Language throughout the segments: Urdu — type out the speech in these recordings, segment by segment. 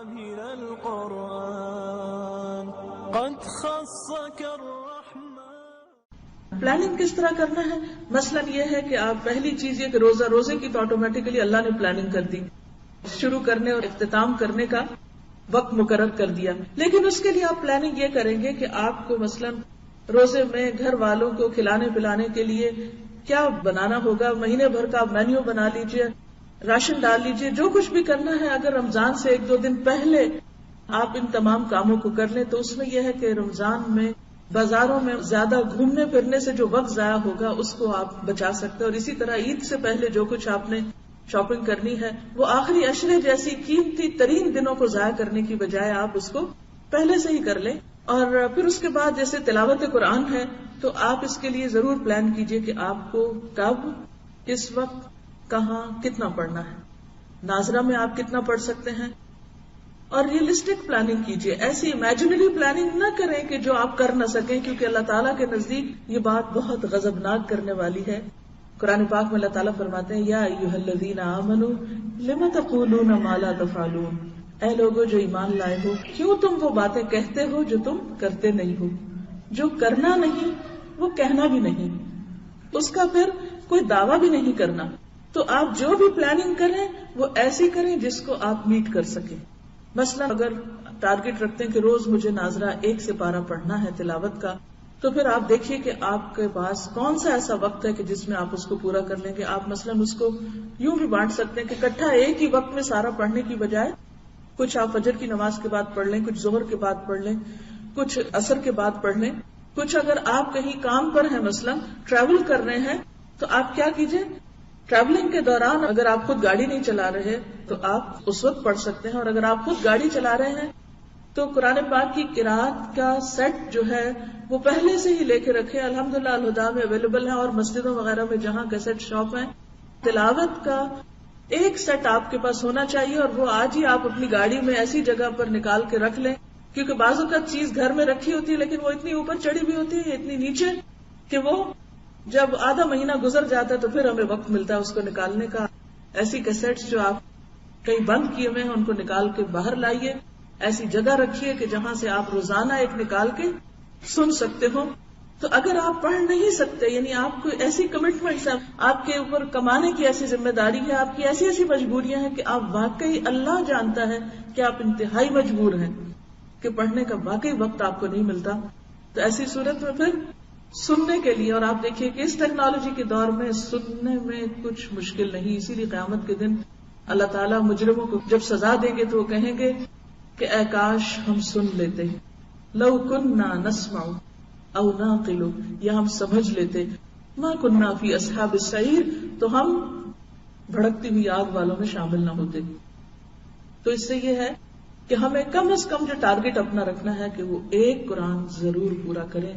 من القرآن قد خصك الرحمن. پلاننگ کس طرح کرنا ہے؟ مثلا یہ ہے کہ آپ پہلی چیز یہ کہ روزے کی تو آٹومیٹکلی اللہ نے پلاننگ کر دی، شروع کرنے اور اختتام کرنے کا وقت مقرر کر دیا. لیکن اس کے لیے آپ پلاننگ یہ کریں گے کہ آپ کو مثلا روزے میں گھر والوں کو کھلانے پلانے کے لیے کیا بنانا ہوگا، مہینے بھر کا آپ مینیو بنا لیجئے، راشن ڈال لیجئے، جو کچھ بھی کرنا ہے. اگر رمضان سے 1-2 دن پہلے آپ ان تمام کاموں کو کر لیں تو اس میں یہ ہے کہ رمضان میں بازاروں میں زیادہ گھومنے پھرنے سے جو وقت ضائع ہوگا اس کو آپ بچا سکتے ہیں. اور اسی طرح عید سے پہلے جو کچھ آپ نے شاپنگ کرنی ہے وہ آخری عشرے جیسی قیمتی ترین دنوں کو ضائع کرنے کی بجائے آپ اس کو پہلے سے ہی کر لیں. اور پھر اس کے بعد جیسے تلاوت قرآن ہے تو آپ اس کے لیے ضرور پلان کیجئے کہ آپ کو کب، کس وقت، کہاں، کتنا پڑھنا ہے. ناظرہ میں آپ کتنا پڑھ سکتے ہیں، اور ریئلسٹک پلاننگ کیجئے. ایسی امیجنری پلاننگ نہ کریں کہ جو آپ کر نہ سکیں، کیونکہ اللہ تعالیٰ کے نزدیک یہ بات بہت غضبناک کرنے والی ہے. قرآن پاک میں اللہ تعالیٰ فرماتے ہیں یا ایھا الذین آمنوا لم تقولون ما لا تفعلون، اے لوگو جو ایمان لائے ہو کیوں تم وہ باتیں کہتے ہو جو تم کرتے نہیں ہو. جو کرنا نہیں وہ کہنا بھی نہیں، اس کا پھر کوئی دعویٰ بھی نہیں کرنا. تو آپ جو بھی پلاننگ کریں وہ ایسی کریں جس کو آپ میٹ کر سکیں. مثلا اگر ٹارگٹ رکھتے ہیں کہ روز مجھے ناظرہ 1 سپارہ پڑھنا ہے تلاوت کا، تو پھر آپ دیکھیے کہ آپ کے پاس کون سا ایسا وقت ہے کہ جس میں آپ اس کو پورا کر لیں گے. آپ مثلا اس کو یوں بھی بانٹ سکتے ہیں کہ اکٹھا ایک ہی وقت میں سارا پڑھنے کی بجائے کچھ آپ فجر کی نماز کے بعد پڑھ لیں، کچھ ظہر کے بعد پڑھ لیں، کچھ عصر کے بعد پڑھ لیں. کچھ اگر آپ کہیں کام پر ہیں، مثلا ٹریول کر رہے ہیں، تو آپ کیا کیجئے، ٹریولنگ کے دوران اگر آپ خود گاڑی نہیں چلا رہے تو آپ اس وقت پڑھ سکتے ہیں. اور اگر آپ خود گاڑی چلا رہے ہیں تو قرآن پاک کی قرات کا سیٹ جو ہے وہ پہلے سے ہی لے کے رکھے. الحمدللہ الہدیٰ میں اویلیبل ہے، اور مسجدوں وغیرہ میں جہاں کیسٹ شاپ ہیں، تلاوت کا ایک سیٹ آپ کے پاس ہونا چاہیے. اور وہ آج ہی آپ اپنی گاڑی میں ایسی جگہ پر نکال کے رکھ لیں، کیونکہ بعض اوقات چیز گھر میں رکھی ہوتی ہے لیکن وہ اتنی اوپر چڑھی بھی ہوتی ہے، اتنی نیچے، کہ وہ جب آدھا مہینہ گزر جاتا ہے تو پھر ہمیں وقت ملتا ہے اس کو نکالنے کا. ایسی کیسٹس جو آپ کہیں بند کیے ہوئے ہیں ان کو نکال کے باہر لائیے، ایسی جگہ رکھیے کہ جہاں سے آپ روزانہ ایک نکال کے سن سکتے ہو. تو اگر آپ پڑھ نہیں سکتے، یعنی آپ کو ایسی کمٹمنٹس ہیں، آپ کے اوپر کمانے کی ایسی ذمہ داری ہے، آپ کی ایسی ایسی مجبوریاں ہیں کہ آپ واقعی اللہ جانتا ہے کہ آپ انتہائی مجبور ہیں کہ پڑھنے کا واقعی وقت آپ کو نہیں ملتا. تو ایسی صورت میں پھر سننے کے لیے، اور آپ دیکھیے کہ اس ٹیکنالوجی کے دور میں سننے میں کچھ مشکل نہیں. اسی لیے قیامت کے دن اللہ تعالیٰ مجرموں کو جب سزا دیں گے تو وہ کہیں گے کہ اے کاش ہم سن لیتے، لو کننا نسمع او ناقل، یا ہم سمجھ لیتے، ما کننا فی اصحاب السعیر، تو ہم بھڑکتی ہوئی آگ والوں میں شامل نہ ہوتے. تو اس سے یہ ہے کہ ہمیں کم از کم جو ٹارگٹ اپنا رکھنا ہے کہ وہ ایک قرآن ضرور پورا کریں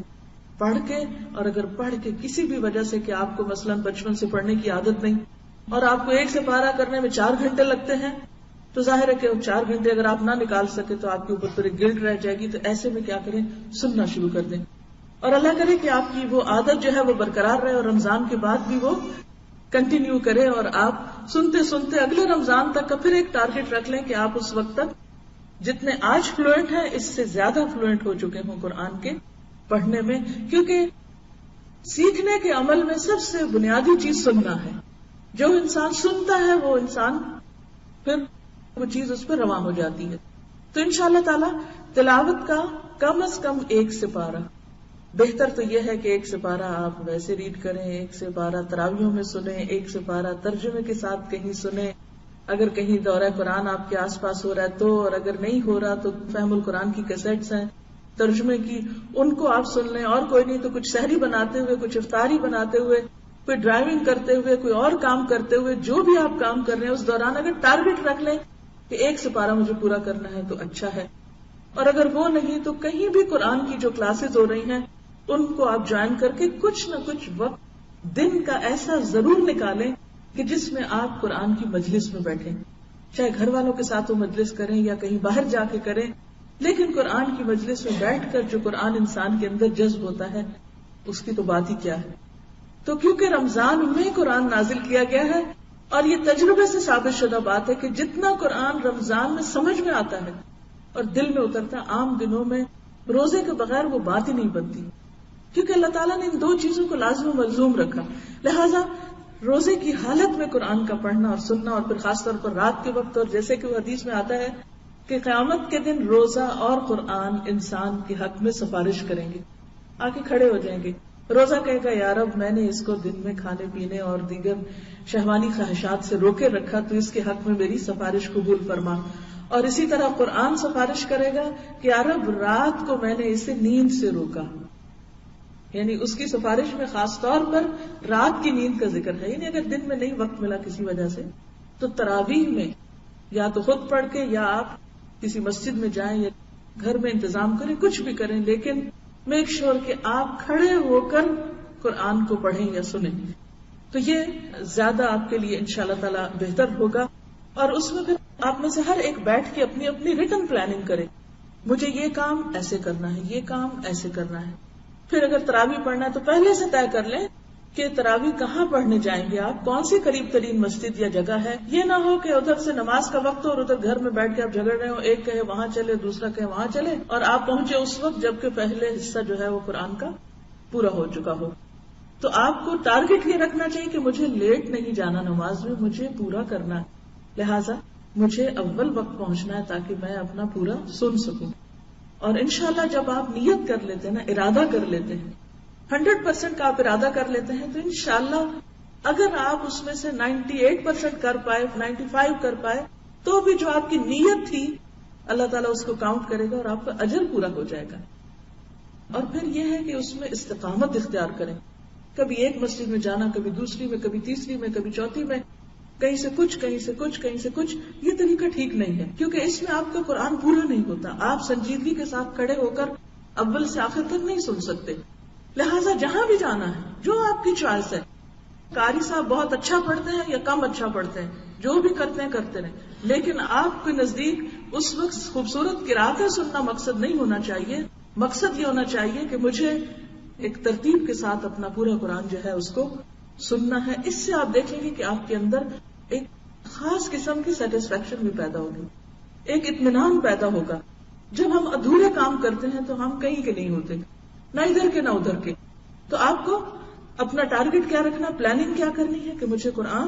پڑھ کے. اور اگر پڑھ کے کسی بھی وجہ سے کہ آپ کو مثلا بچپن سے پڑھنے کی عادت نہیں اور آپ کو 1 سپارہ کرنے میں 4 گھنٹے لگتے ہیں، تو ظاہر ہے کہ 4 گھنٹے اگر آپ نہ نکال سکے تو آپ کے اوپر پھر گلٹ رہ جائے گی. تو ایسے میں کیا کریں، سننا شروع کر دیں، اور اللہ کرے کہ آپ کی وہ عادت جو ہے وہ برقرار رہے اور رمضان کے بعد بھی وہ کنٹینیو کرے، اور آپ سنتے سنتے اگلے رمضان تک کا پھر ایک ٹارگٹ رکھ لیں کہ آپ اس وقت تک جتنے آج فلوئنٹ ہیں اس سے زیادہ فلوئنٹ ہو چکے ہوں قرآن کے پڑھنے میں. کیونکہ سیکھنے کے عمل میں سب سے بنیادی چیز سننا ہے. جو انسان سنتا ہے وہ انسان پھر وہ چیز اس پر رواں ہو جاتی ہے. تو انشاءاللہ تعالی تلاوت کا کم از کم 1 سپارہ، بہتر تو یہ ہے کہ 1 سپارہ آپ ویسے ریڈ کریں، 1 سپارہ تراویحوں میں سنیں، 1 سپارہ ترجمے کے ساتھ کہیں سنیں. اگر کہیں دورہ قرآن آپ کے آس پاس ہو رہا ہے تو، اور اگر نہیں ہو رہا تو فہم القرآن کی کیسٹس ہیں ترجمے کی، ان کو آپ سن لیں. اور کوئی نہیں تو کچھ سحری بناتے ہوئے، کچھ افطاری بناتے ہوئے، کوئی ڈرائیونگ کرتے ہوئے، کوئی اور کام کرتے ہوئے، جو بھی آپ کام کر رہے ہیں اس دوران اگر ٹارگٹ رکھ لیں کہ 1 سپارہ مجھے پورا کرنا ہے تو اچھا ہے. اور اگر وہ نہیں تو کہیں بھی قرآن کی جو کلاسز ہو رہی ہیں ان کو آپ جوائن کر کے کچھ نہ کچھ وقت دن کا ایسا ضرور نکالیں کہ جس میں آپ قرآن کی مجلس میں بیٹھیں. چاہے گھر والوں کے ساتھ وہ مجلس کریں یا کہیں باہر جا کے کریں، لیکن قرآن کی مجلس میں بیٹھ کر جو قرآن انسان کے اندر جذب ہوتا ہے اس کی تو بات ہی کیا ہے. تو کیونکہ رمضان میں قرآن نازل کیا گیا ہے اور یہ تجربے سے ثابت شدہ بات ہے کہ جتنا قرآن رمضان میں سمجھ میں آتا ہے اور دل میں اترتا ہے، عام دنوں میں روزے کے بغیر وہ بات ہی نہیں بنتی، کیونکہ اللہ تعالیٰ نے ان دو چیزوں کو لازم و ملزوم رکھا. لہذا روزے کی حالت میں قرآن کا پڑھنا اور سننا، اور پھر خاص طور پر رات کے وقت، اور جیسے کہ وہ حدیث میں آتا ہے کہ قیامت کے دن روزہ اور قرآن انسان کے حق میں سفارش کریں گے، آ کے کھڑے ہو جائیں گے. روزہ کہے گا یا رب میں نے اس کو دن میں کھانے پینے اور دیگر شہوانی خواہشات سے روکے رکھا، تو اس کے حق میں میری سفارش قبول فرما. اور اسی طرح قرآن سفارش کرے گا کہ یا رب رات کو میں نے اسے نیند سے روکا. یعنی اس کی سفارش میں خاص طور پر رات کی نیند کا ذکر ہے. یعنی اگر دن میں نہیں وقت ملا کسی وجہ سے تو تراویح میں یا تو خود پڑھ کے یا آپ کسی مسجد میں جائیں یا گھر میں انتظام کریں، کچھ بھی کریں، لیکن میک شور کہ آپ کھڑے ہو کر قرآن کو پڑھیں یا سنیں. تو یہ زیادہ آپ کے لیے انشاءاللہ تعالی بہتر ہوگا. اور اس میں پھر آپ میں سے ہر ایک بیٹھ کے اپنی اپنی ریٹن پلاننگ کرے، مجھے یہ کام ایسے کرنا ہے، یہ کام ایسے کرنا ہے. پھر اگر تراویح پڑھنا ہے تو پہلے سے طے کر لیں کہ تراویح کہاں پڑھنے جائیں گے آپ، کون سی قریب ترین مسجد یا جگہ ہے. یہ نہ ہو کہ ادھر سے نماز کا وقت ہو اور ادھر گھر میں بیٹھ کے آپ جھگڑ رہے ہو، ایک کہے وہاں چلے دوسرا کہے وہاں چلے، اور آپ پہنچے اس وقت جبکہ پہلے حصہ جو ہے وہ قرآن کا پورا ہو چکا ہو. تو آپ کو ٹارگٹ یہ رکھنا چاہیے کہ مجھے لیٹ نہیں جانا نماز میں، مجھے پورا کرنا ہے، لہٰذا مجھے اول وقت پہنچنا ہے تاکہ میں اپنا پورا سن سکوں. اور انشاءاللہ جب آپ نیت کر لیتے ہیں نا، ارادہ کر لیتے ہیں، 100% کا آپ ارادہ کر لیتے ہیں، تو انشاءاللہ اگر آپ اس میں سے 98% کر پائے، 95 کر پائے، تو بھی جو آپ کی نیت تھی اللہ تعالیٰ اس کو کاؤنٹ کرے گا اور آپ کا اجر پورا ہو جائے گا. اور پھر یہ ہے کہ اس میں استقامت اختیار کریں، کبھی ایک مسجد میں جانا، کبھی دوسری میں، کبھی تیسری میں، کبھی چوتھی میں، کہیں سے کچھ کہیں سے کچھ کہیں سے کچھ. یہ طریقہ ٹھیک نہیں ہے، کیونکہ اس میں آپ کا قرآن پورا نہیں ہوتا. آپ سنجیدگی کے ساتھ کھڑے ہو کر اول سے آخر تک نہیں سن سکتے. لہٰذا جہاں بھی جانا ہے، جو آپ کی چوائس ہے، قاری صاحب بہت اچھا پڑھتے ہیں یا کم اچھا پڑھتے ہیں، جو بھی کرتے ہیں کرتے رہیں، لیکن آپ کے نزدیک اس وقت خوبصورت قراتیں سننا مقصد نہیں ہونا چاہیے. مقصد یہ ہونا چاہیے کہ مجھے ایک ترتیب کے ساتھ اپنا پورا قرآن جو ہے اس کو سننا ہے. اس سے آپ دیکھیں گے کہ آپ کے اندر ایک خاص قسم کی سیٹسفیکشن بھی پیدا ہوگی، ایک اطمینان پیدا ہوگا. جب ہم ادھورے کام کرتے ہیں تو ہم کہیں کے نہیں ہوتے، نہ ادھر کے نہ ادھر کے. تو آپ کو اپنا ٹارگٹ کیا رکھنا، پلاننگ کیا کرنی ہے کہ مجھے قرآن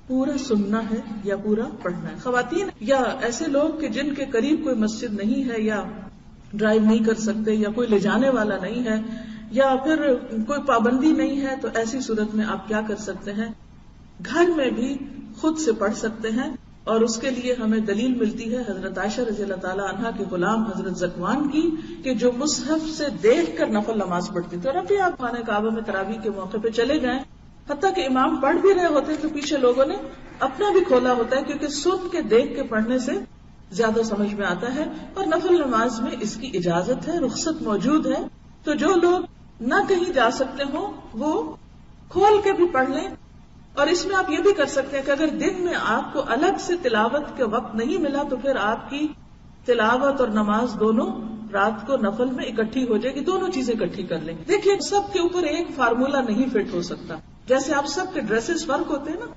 پورا سننا ہے یا پورا پڑھنا ہے. خواتین یا ایسے لوگ کہ جن کے قریب کوئی مسجد نہیں ہے، یا ڈرائیو نہیں کر سکتے، یا کوئی لے جانے والا نہیں ہے، یا پھر کوئی پابندی نہیں ہے، تو ایسی صورت میں آپ کیا کر سکتے ہیں، گھر میں بھی خود سے پڑھ سکتے ہیں. اور اس کے لیے ہمیں دلیل ملتی ہے حضرت عائشہ رضی اللہ تعالی عنہا کے غلام حضرت زکوان کی، کہ جو مصحف سے دیکھ کر نفل نماز پڑھتی تھی. اور ابھی آپ خانہ کعبہ میں تراویح کے موقع پہ چلے جائیں، حتیٰ کہ امام پڑھ بھی رہے ہوتے تو پیچھے لوگوں نے اپنا بھی کھولا ہوتا ہے، کیونکہ سن کے دیکھ کے پڑھنے سے زیادہ سمجھ میں آتا ہے. اور نفل نماز میں اس کی اجازت ہے، رخصت موجود ہے. تو جو لوگ نہ کہیں جا سکتے ہوں وہ کھول کے بھی پڑھ لیں. اور اس میں آپ یہ بھی کر سکتے ہیں کہ اگر دن میں آپ کو الگ سے تلاوت کے وقت نہیں ملا تو پھر آپ کی تلاوت اور نماز دونوں رات کو نفل میں اکٹھی ہو جائے گی، دونوں چیزیں اکٹھی کر لیں. دیکھیے سب کے اوپر ایک فارمولا نہیں فٹ ہو سکتا. جیسے آپ سب کے ڈریسز فرق ہوتے ہیں نا،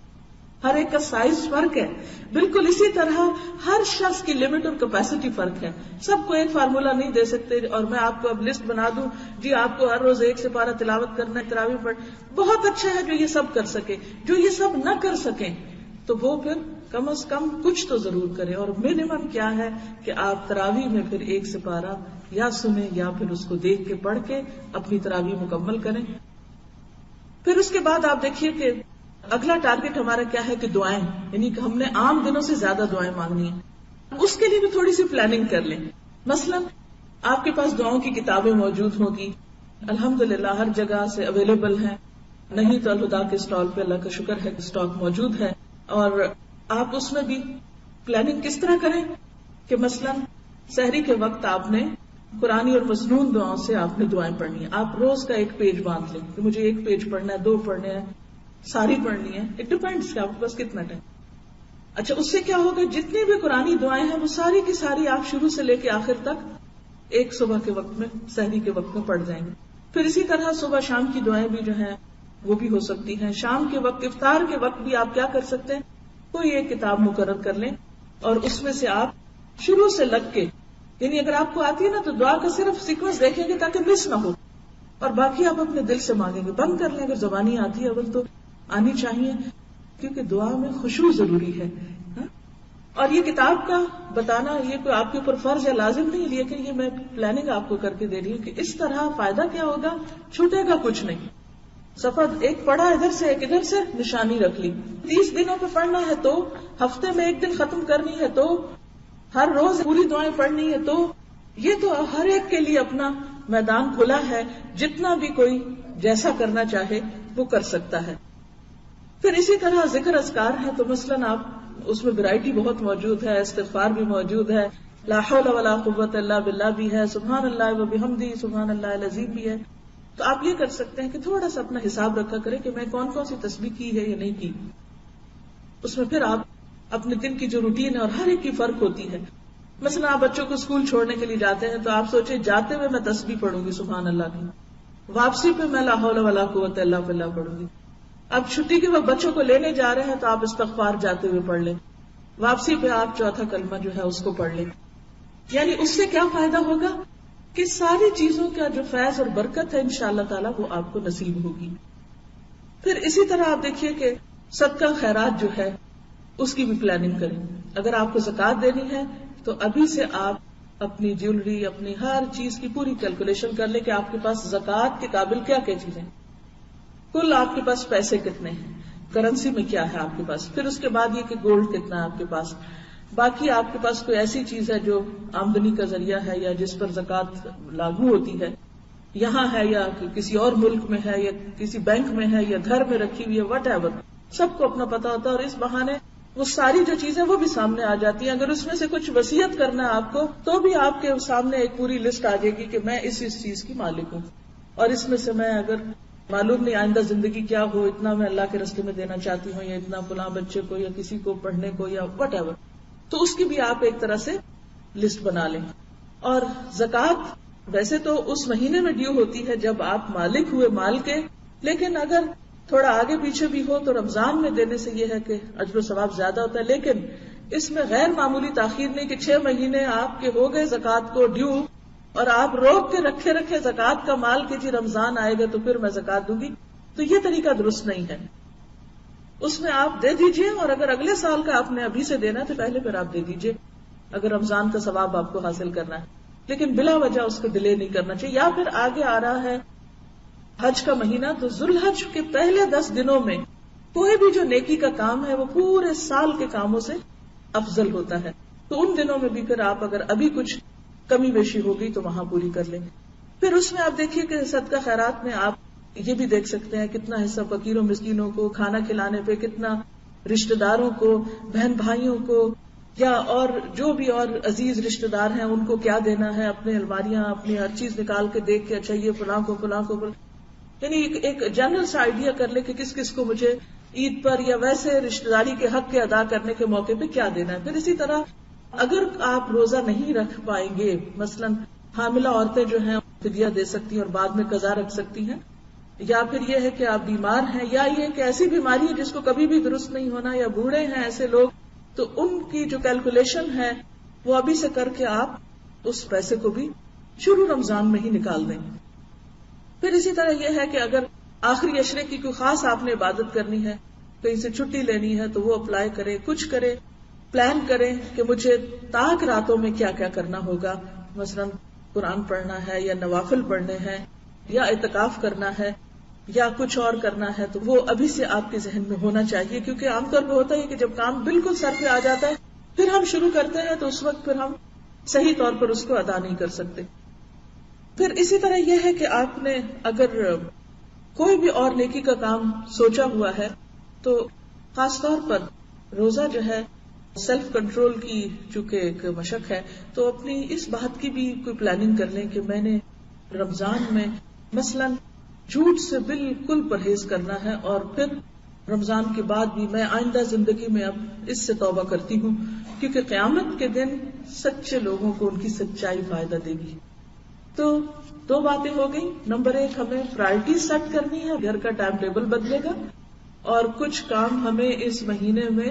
ہر ایک کا سائز فرق ہے، بالکل اسی طرح ہر شخص کی لمٹ اور کیپیسٹی فرق ہے. سب کو ایک فارمولا نہیں دے سکتے. اور میں آپ کو اب لسٹ بنا دوں، جی آپ کو ہر روز 1 سپارہ تلاوت کرنا ہے، تراویح پڑھ، بہت اچھا ہے جو یہ سب کر سکے. جو یہ سب نہ کر سکیں تو وہ پھر کم از کم کچھ تو ضرور کریں. اور منیمم کیا ہے کہ آپ تراویح میں پھر 1 سپارہ یا سنیں یا پھر اس کو دیکھ کے پڑھ کے اپنی تراویح مکمل کریں. پھر اس کے بعد آپ دیکھیے کہ اگلا ٹارگٹ ہمارا کیا ہے کہ دعائیں، یعنی کہ ہم نے عام دنوں سے زیادہ دعائیں مانگنی ہیں. اس کے لیے بھی تھوڑی سی پلاننگ کر لیں. مثلا آپ کے پاس دعاؤں کی کتابیں موجود ہوں گی، الحمدللہ ہر جگہ سے اویلیبل ہیں. نہیں تو الہدا کے اسٹال پہ اللہ کا شکر ہے کہ اسٹاک موجود ہے. اور آپ اس میں بھی پلاننگ کس طرح کریں کہ مثلا سحری کے وقت آپ نے قرآنی اور مسنون دعاؤں سے آپ نے دعائیں پڑھنی ہیں. آپ روز کا ایک پیج باندھ لیں کہ مجھے 1 پیج پڑھنا ہے، 2 پڑھنے ہیں، ساری پڑھنی ہے. اٹ ڈیپینڈس کہ آپ کے پاس کتنا ٹائم. اچھا اس سے کیا ہوگا، جتنی بھی قرآنی دعائیں ہیں وہ ساری کی ساری آپ شروع سے لے کے آخر تک ایک صبح کے وقت میں، سحری کے وقت میں پڑھ جائیں گے. پھر اسی طرح صبح شام کی دعائیں بھی جو ہیں وہ بھی ہو سکتی ہیں. شام کے وقت افطار کے وقت بھی آپ کیا کر سکتے ہیں, کوئی ایک کتاب مقرر کر لیں اور اس میں سے آپ شروع سے لگ کے, یعنی اگر آپ کو آتی ہے نا تو دعا کا صرف سیکوینس دیکھیں گے تاکہ مس نہ ہو, اور باقی آپ اپنے دل سے مانگیں گے. بند کر لیں اگر زبانی آتی ہے, اول تو آنی چاہیے کیونکہ دعا میں خشوع ضروری ہے. اور یہ کتاب کا بتانا یہ کوئی آپ کے اوپر فرض یا لازم نہیں, لیکن یہ میں پلاننگ آپ کو کر کے دے رہی ہوں کہ اس طرح فائدہ کیا ہوگا, چھوٹے گا کچھ نہیں. صفحہ ایک پڑھا ادھر سے ایک ادھر سے نشانی رکھ لی. 30 دنوں پہ پڑھنا ہے تو, ہفتے میں ایک دن ختم کرنی ہے تو, ہر روز پوری دعائیں پڑھنی ہے تو, یہ تو ہر ایک کے لیے اپنا میدان کھلا ہے. جتنا بھی کوئی جیسا کرنا چاہے وہ کر سکتا ہے. پھر اسی طرح ذکر اذکار ہے تو مثلاً آپ اس میں ویرائٹی بہت موجود ہے, استغفار بھی موجود ہے, لا حول ولا قوت الا باللہ بھی ہے, سبحان اللہ و بحمدہ سبحان اللہ العظیم بھی ہے. تو آپ یہ کر سکتے ہیں کہ تھوڑا سا اپنا حساب رکھا کریں کہ میں کون کون سی تسبیح کی ہے یا نہیں کی. اس میں پھر آپ اپنے دن کی جو روٹین ہے, اور ہر ایک کی فرق ہوتی ہے. مثلا آپ بچوں کو اسکول چھوڑنے کے لیے جاتے ہیں تو آپ سوچیں جاتے ہوئے میں تسبیح پڑھوں گی سبحان اللہ کی, واپسی پہ میں لا حول ولا قوت الا باللہ پڑھوں گی. اب چھٹی کے وقت بچوں کو لینے جا رہے ہیں تو آپ استغفار جاتے ہوئے پڑھ لیں, واپسی پہ آپ چوتھا کلمہ جو ہے اس کو پڑھ لیں. یعنی اس سے کیا فائدہ ہوگا کہ ساری چیزوں کا جو فیض اور برکت ہے انشاءاللہ تعالیٰ وہ آپ کو نصیب ہوگی. پھر اسی طرح آپ دیکھیے کہ صدقہ خیرات جو ہے اس کی بھی پلاننگ کریں. اگر آپ کو زکوٰۃ دینی ہے تو ابھی سے آپ اپنی جیولری, اپنی ہر چیز کی پوری کیلکولیشن کر لیں کہ آپ کے پاس زکوٰۃ کے قابل کیا کیا چیزیں, کل آپ کے پاس پیسے کتنے ہیں, کرنسی میں کیا ہے آپ کے پاس. پھر اس کے بعد یہ کہ گولڈ کتنا ہے آپ کے پاس, باقی آپ کے پاس کوئی ایسی چیز ہے جو آمدنی کا ذریعہ ہے یا جس پر زکوٰۃ لاگو ہوتی ہے, یہاں ہے یا کسی اور ملک میں ہے یا کسی بینک میں ہے یا گھر میں رکھی ہوئی ہے, وٹ ایور, سب کو اپنا پتا ہوتا ہے. اور اس بہانے وہ ساری جو چیزیں وہ بھی سامنے آ جاتی ہیں. اگر اس میں سے کچھ وصیت کرنا ہے آپ کو تو بھی آپ کے سامنے ایک پوری لسٹ آ جائے گی کہ میں اس چیز کی مالک ہوں, اور اس میں سے میں اگر معلوم نہیں آئندہ زندگی کیا ہو, اتنا میں اللہ کے راستے میں دینا چاہتی ہوں یا اتنا فلاں بچے کو یا کسی کو پڑھنے کو یا وٹ ایور, تو اس کی بھی آپ ایک طرح سے لسٹ بنا لیں. اور زکوٰۃ ویسے تو اس مہینے میں ڈیو ہوتی ہے جب آپ مالک ہوئے مال کے, لیکن اگر تھوڑا آگے پیچھے بھی ہو تو رمضان میں دینے سے یہ ہے کہ اجر و ثواب زیادہ ہوتا ہے. لیکن اس میں غیر معمولی تاخیر نہیں کہ 6 مہینے آپ کے ہو گئے زکوٰۃ کو ڈیو اور آپ روک کے رکھے زکوٰۃ کا مال کہ جی رمضان آئے گا تو پھر میں زکوٰۃ دوں گی. تو یہ طریقہ درست نہیں ہے. اس میں آپ دے دیجئے, اور اگر اگلے سال کا آپ نے ابھی سے دینا ہے تو پہلے پھر آپ دے دیجئے اگر رمضان کا ثواب آپ کو حاصل کرنا ہے, لیکن بلا وجہ اس کو ڈیلے نہیں کرنا چاہیے. یا پھر آگے آ رہا ہے حج کا مہینہ, تو ذوالحج کے پہلے 10 دنوں میں کوئی بھی جو نیکی کا کام ہے وہ پورے سال کے کاموں سے افضل ہوتا ہے. تو ان دنوں میں بھی پھر آپ اگر ابھی کچھ کمی بیشی ہوگی تو وہاں پوری کر لیں. پھر اس میں آپ دیکھیے کہ صدقہ خیرات میں آپ یہ بھی دیکھ سکتے ہیں کتنا حصہ فقیروں مسکینوں کو کھانا کھلانے پہ, کتنا رشتہ داروں کو, بہن بھائیوں کو, یا اور جو بھی اور عزیز رشتہ دار ہیں ان کو کیا دینا ہے. اپنے الماریاں اپنی ہر چیز نکال کے دیکھ کے اچھا یہ فلاں کو یعنی ایک جنرل سا آئیڈیا کر لے کہ کس کس کو مجھے عید پر یا ویسے رشتہ داری کے حق کے ادا کرنے کے موقع پہ کیا دینا ہے. پھر اسی طرح اگر آپ روزہ نہیں رکھ پائیں گے, مثلاً حاملہ عورتیں جو ہیں فدیہ دے سکتی ہیں اور بعد میں قضا رکھ سکتی ہیں, یا پھر یہ ہے کہ آپ بیمار ہیں, یا یہ کہ ایسی بیماری ہے جس کو کبھی بھی درست نہیں ہونا, یا بوڑھے ہیں ایسے لوگ, تو ان کی جو کیلکولیشن ہے وہ ابھی سے کر کے آپ اس پیسے کو بھی شروع رمضان میں ہی نکال دیں. پھر اسی طرح یہ ہے کہ اگر آخری عشرے کی کوئی خاص آپ نے عبادت کرنی ہے, کہیں سے چھٹی لینی ہے, تو وہ اپلائی کرے, کچھ کرے, پلان کریں کہ مجھے تاک راتوں میں کیا کیا کرنا ہوگا. مثلاً قرآن پڑھنا ہے یا نوافل پڑھنے ہیں یا اعتکاف کرنا ہے یا کچھ اور کرنا ہے, تو وہ ابھی سے آپ کے ذہن میں ہونا چاہیے. کیونکہ عام طور پہ ہوتا ہے کہ جب کام بالکل سر پہ آ جاتا ہے پھر ہم شروع کرتے ہیں تو اس وقت پھر ہم صحیح طور پر اس کو ادا نہیں کر سکتے. پھر اسی طرح یہ ہے کہ آپ نے اگر کوئی بھی اور نیکی کا کام سوچا ہوا ہے تو خاص طور پر روزہ جو ہے سیلف کنٹرول کی چونکہ ایک مشق ہے, تو اپنی اس بات کی بھی کوئی پلاننگ کر لیں کہ میں نے رمضان میں مثلاً جھوٹ سے بالکل پرہیز کرنا ہے, اور پھر رمضان کے بعد بھی میں آئندہ زندگی میں اب اس سے توبہ کرتی ہوں, کیونکہ قیامت کے دن سچے لوگوں کو ان کی سچائی فائدہ دے گی. تو دو باتیں ہو گئی. نمبر 1 ہمیں پرائرٹی سیٹ کرنی ہے، گھر کا ٹائم ٹیبل بدلے گا، اور کچھ کام ہمیں اس مہینے میں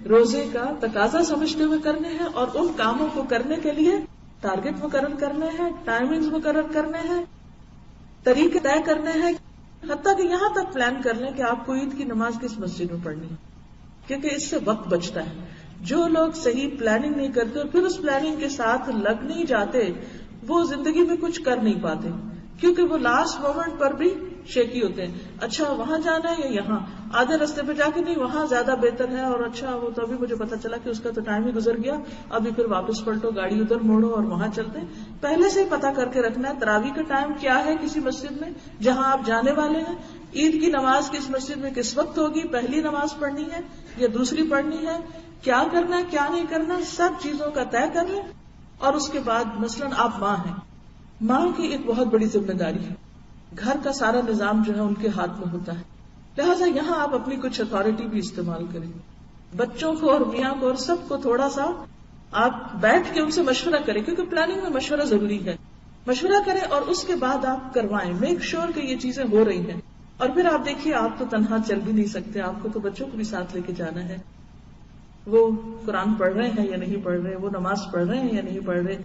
روزے کا تقاضا سمجھتے ہوئے کرنے ہیں، اور ان کاموں کو کرنے کے لیے ٹارگٹ مقرر کرنے ہیں، ٹائمنگز مقرر کرنے ہیں، طریقے طے کرنے ہیں، حتیٰ کہ یہاں تک پلان کر لیں کہ آپ کو عید کی نماز کس مسجد میں پڑھنی ہے، کیونکہ اس سے وقت بچتا ہے. جو لوگ صحیح پلاننگ نہیں کرتے اور پھر اس پلاننگ کے ساتھ لگ نہیں جاتے، وہ زندگی میں کچھ کر نہیں پاتے، کیونکہ وہ لاسٹ مومنٹ پر بھی شیکی ہوتے ہیں. اچھا وہاں جانا ہے یا یہاں، آدھے رستے پہ جا کے نہیں وہاں زیادہ بہتر ہے، اور اچھا وہ تو ابھی مجھے پتا چلا کہ اس کا تو ٹائم ہی گزر گیا، ابھی پھر واپس پلٹو، گاڑی ادھر موڑو اور وہاں چلتے. پہلے سے ہی پتا کر کے رکھنا ہے تراویح کا ٹائم کیا ہے کسی مسجد میں جہاں آپ جانے والے ہیں، عید کی نماز کس مسجد میں کس وقت ہوگی، پہلی نماز پڑھنی ہے یا دوسری پڑھنی ہے، کیا کرنا ہے کیا نہیں کرنا، سب چیزوں کا طے کر لیں. اور اس کے بعد مثلاً آپ ماں ہیں، ماں کی ایک بہت بڑی ذمہ داری ہے، گھر کا سارا نظام جو ہے ان کے ہاتھ میں ہوتا ہے، لہٰذا یہاں آپ اپنی کچھ اتھارٹی بھی استعمال کریں. بچوں کو اور میاں کو اور سب کو تھوڑا سا آپ بیٹھ کے ان سے مشورہ کریں، کیونکہ پلاننگ میں مشورہ ضروری ہے. مشورہ کریں اور اس کے بعد آپ کروائیں، میک شور کہ یہ چیزیں ہو رہی ہیں. اور پھر آپ دیکھیے آپ تو تنہا چل بھی نہیں سکتے، آپ کو تو بچوں کو بھی ساتھ لے کے جانا ہے. وہ قرآن پڑھ رہے ہیں یا نہیں پڑھ رہے، وہ نماز پڑھ رہے ہیں یا نہیں پڑھ رہے،